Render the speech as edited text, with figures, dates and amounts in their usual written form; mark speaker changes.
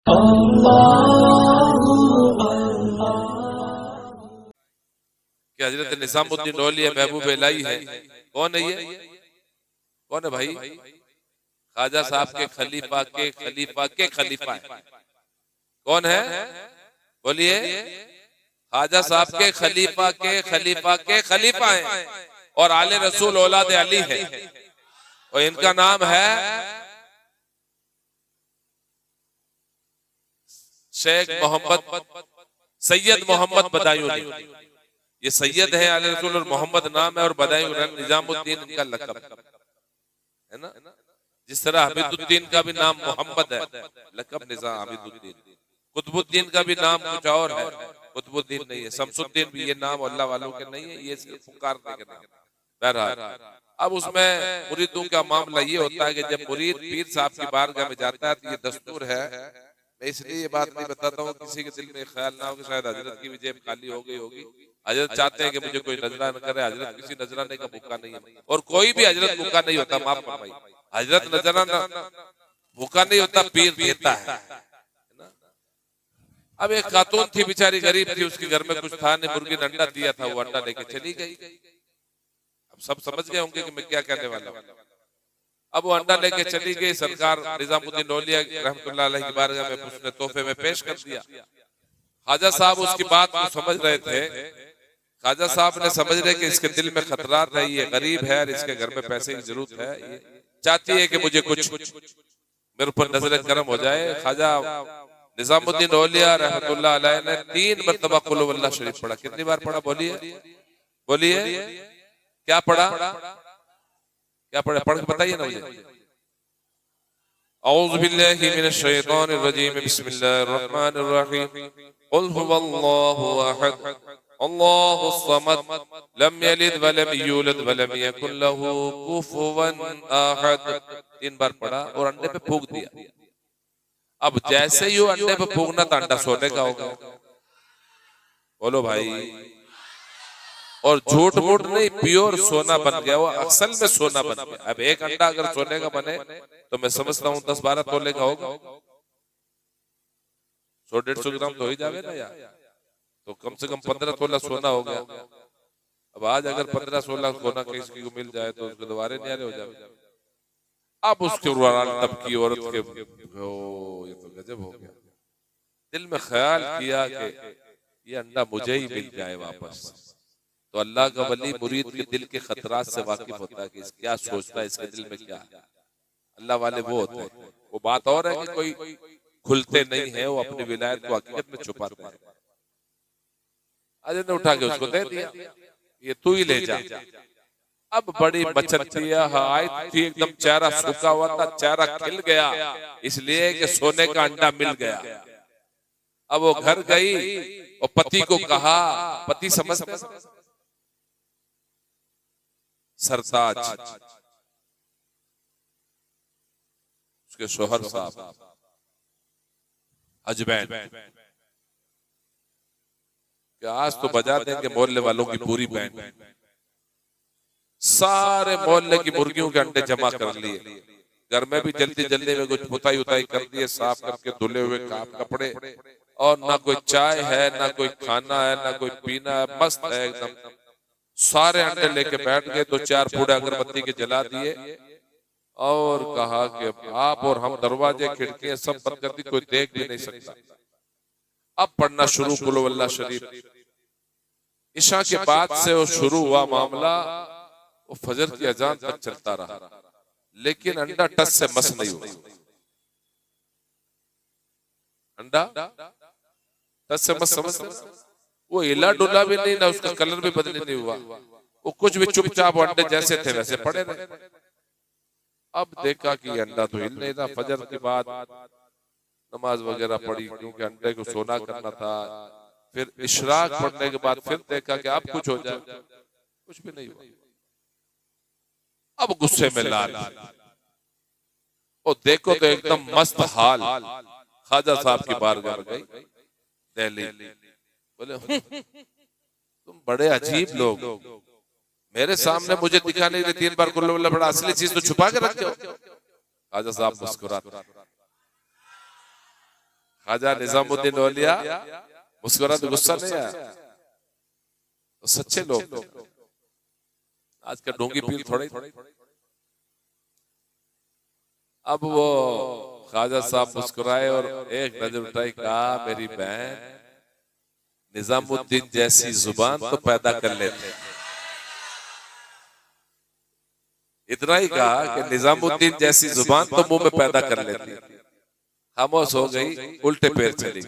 Speaker 1: कि हजरत निजामुद्दीन औलिया महबूब इलाही है। कौन है ये? कौन है भाई? ख्वाजा साहब के खलीफा के खलीफा के खलीफा है। कौन है? बोलिए। ख्वाजा साहब के खलीफा के खलीफा के खलीफा है और आले रसूल औलाद अली है और इनका नाम है शेख मोहम्मद सैयद मोहम्मद बदायूनी। ये सैयद है आले रसूल और मोहम्मद नाम है और बदायून निजामुद्दीन इनका लक़ब है ना। जिस तरह हमीदुद्दीन का भी नाम मोहम्मद है, लक़ब निजाम हमीदुद्दीन। कुतुबुद्दीन का भी नाम कुछ और है, कुतुबुद्दीन नहीं है। शमसुद्दीन भी ये नाम अल्लाह वालों के नहीं है, ये सिर्फ पुकारने के नाम। बहरहाल अब उसमें मुरीदों का मामला ये होता है कि जब मुरीद पीर साहब की बारगाह में जाता है तो ये दस्तूर है। मैं इसलिए ये बात नहीं बताता हूँ किसी के दिल में ख्याल ना हो कि शायद हजरत की भी जेब खाली हो गई होगी। हजरत चाहते हैं कि मुझे कोई नजराना करे। हजरत किसी नजराने का भूखा नहीं है और कोई भी हजरत भूखा नहीं होता। माफ फरमाइए, हजरत नजराना भूखा नहीं होता, पीर देता है। अब एक खातून थी बेचारी गरीब थी, उसके घर में कुछ था नहीं, मुर्गी ने अंडा दिया था, वो अंडा लेके चली गई। अब सब समझ गए होंगे कि मैं क्या कहने वाला हूँ। अब वो अंडा लेके चली गई। सरकार निजामुद्दीन औलिया रहमतुल्लाह अलैह की बारगाह में उसने तोहफे में पेश कर दिया। ख्वाजा साहब उसकी बात को समझ रहे थे। ख्वाजा साहब ने समझ रहे कि इसके दिल में खतरात है, ये गरीब है और इसके घर में पैसे की जरूरत है, ये चाहती है कि मुझे कुछ मेरे ऊपर नजर करम हो जाए। ख्वाजा निजामुद्दीन औलिया रहमतुल्लाह अलैह ने 3 मरतबा कुल हुवल्लाह शरीफ पढ़ा। कितनी बार पढ़ा? बोलिए बोलिए। क्या पढ़ा? क्या पढ़ा? पढ़ के बताइए ना मुझे। औज़ु बिल्लाहि मिनश शैतानिर रजीम, बिस्मिल्लाहिर रहमानिर रहीम। कुल हुवल्लाहु अहद अल्लाहुस समद लम यलिद व लम यूलद व लम यकुल लहू कुफुवन अहद। 3 बार पढ़ा और अंडे पे फूंक दिया। अब जैसे ही वो अंडे पे फूंकना था, अंडा सोने का हो गया। बोलो भाई। और झूठ मूठ नहीं, प्योर सोना बन गया, वो असल में सोना बन गया। अब एक अंडा अगर सोने का बने तो मैं समझता हूँ 10-12 तोले का होगा। 100-150 ग्राम तो ही जावे ना यार, तो कम से कम 15 तोला सोना हो गया। अब आज अगर 15-16 सोना किसी को मिल जाए तो उसके दोबारे न्यारे हो जाए। अब उसके तब की औरत के ये तो गजब हो गया। दिल में ख्याल किया कि ये अंडा मुझे ही मिल जाए वापस। तो अल्लाह का वली मुरीद के दिल के खतरात से वाकिफ होता है कि क्या सोचता है, इसके दिल में क्या है। अल्लाह वाले वो होते हैं। वो बात और है कि कोई खुलते नहीं है, वो अपनी विलायत को हकीकत में छुपाते हैं। अजय ने उठा के उसको दे दिया, ये तू ही ले जा। अब बड़ी मचतिया आई थी, एकदम चेहरा सूखा हुआ था, चेहरा खिल गया इसलिए कि सोने का अंडा मिल गया। अब वो घर गई और पति को कहा, पति समझते सरताज उसके शोहर साहब अजमैन कि आज तो बजा देंगे मोहल्ले वालों की पूरी बैंड। सारे मोहल्ले की मुर्गियों के अंडे जमा कर लिए। घर में भी जल्दी जल्दी में कुछ पुताई उताई कर दिए, साफ करके धुले हुए कपड़े, और ना कोई चाय है ना कोई खाना है ना कोई पीना है, मस्त है एकदम। सारे अंडे लेके बैठ गए, 2-4 पूड़े अगरबत्ती के जला दिए और कहा कि आप और हम दरवाजे खिड़कियां सब बंद कर दी, कोई देख भी नहीं सकता। अब पढ़ना शुरू कुल हुवल्लाह शरीफ। ईशा के बाद से वो शुरू हुआ मामला, वो फजर की अजान तक चलता रहा, लेकिन अंडा टस से मस नहीं हुआ। अंडा टस से मस समझ, वो हिला डुला भी नहीं, ना उसका कलर भी बदल नहीं हुआ, वो कुछ भी चुपचाप अंडे जैसे थे वैसे पड़े रहे। अब देखा कि अंडा तो हिल नहीं रहा। फजर के बाद नमाज वगैरह पढ़ी क्योंकि अंडे को सोना करना था। फिर इशराक पढ़ने के बाद फिर देखा कि अब कुछ हो जाए, कुछ भी नहीं हुआ। अब गुस्से में लाल और देखो तो एकदम मस्त हाल। ख्वाजा साहब की बारगाह गई दिल्ली, बोले तुम बड़े अजीब लोग, मेरे सामने मुझे दिखा नहीं रहे, 3 बार कुल्लू वल्लाह पढ़ा, असली चीज तो छुपा के रखते हो। ख्वाजा साहब मुस्कुराते, ख्वाजा निजामुद्दीन औलिया मुस्कुरा तो गुस्सा नहीं आया, तो सच्चे लोग। आज का ढोंगी पीर थोड़े। अब वो ख्वाजा साहब मुस्कुराए और एक नजर उठाई, कहा मेरी बहन निजामुद्दीन जैसी जुबान तो पैदा कर लेते। इतना ही कहा कि निजामुद्दीन जैसी जुबान तो मुंह में पैदा कर लेती। खामोश हो गई, उल्टे पैर चली गई।